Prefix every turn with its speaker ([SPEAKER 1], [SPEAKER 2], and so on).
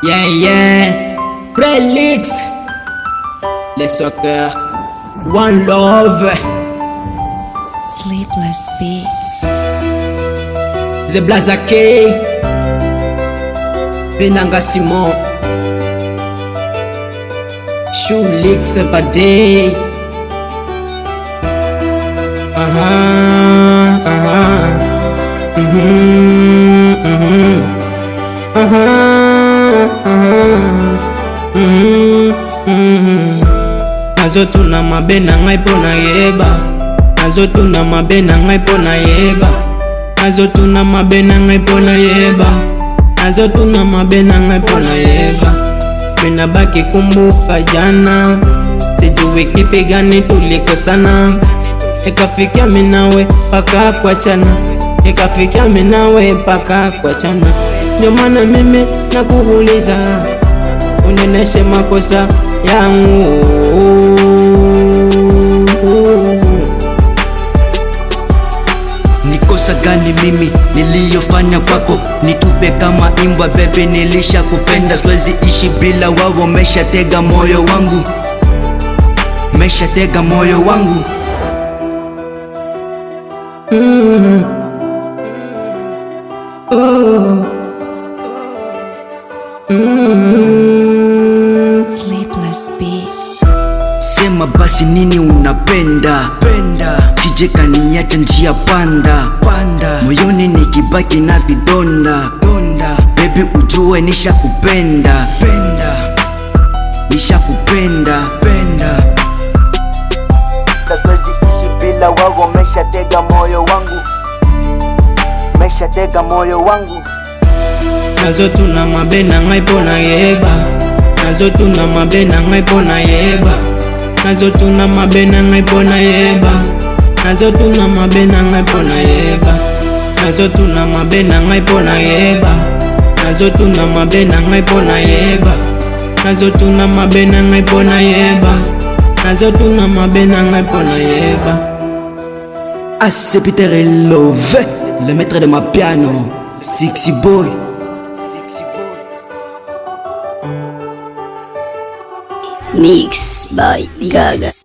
[SPEAKER 1] Yeah, yeah. Relix. Les soccer. One love.
[SPEAKER 2] Sleepless Beats.
[SPEAKER 1] The Blaza K. Benanga Simon. Shulix Vade.
[SPEAKER 3] Azotuna mabena ngai pona yeba. Azotuna mabena ngai pona yeba. Azotuna mabena ngai pona yeba. Azotuna mabena ngai pona yeba. Mina baki kumbuka jana, sijui kipi gani tulikosana. Ikafikia minawe paka kuachana, ikafikia minawe paka kuachana. Ndio maana mimi nakuuliza, unioneshe makosa yangu.
[SPEAKER 4] Nikosa gani mimi niliyofanya kwako? Nitupe kama imbwa bebe, nilisha kupenda, siwezi ishi bila wao. Meshatega moyo wangu, meshatega moyo wangu.
[SPEAKER 2] Sleepless Beats.
[SPEAKER 4] Sema basi nini unapenda penda, sije kaniacha njia panda panda, moyoni nikibaki na vidonda donda. Baby ujue nishakupenda penda, nishakupenda penda. Siwezi ishi bila wao, meshatega moyo wangu, meshatega moyo wangu.
[SPEAKER 3] Nazotuna mabena ngai pona yeba. Nazotuna mabena ngai pona yeba. Nazotuna mabena ngai pona yeba. Nazotuna mabena ngai pona yeba. Nazotuna mabena ngai pona yeba. Nazotuna mabena ngai pona yeba. Nazotuna mabena ngai pona yeba. Nazotuna mabena ngai pona yeba.
[SPEAKER 4] C'est Peter Love, le maître de ma piano, Sexy Boy.
[SPEAKER 5] Mix by Gaga.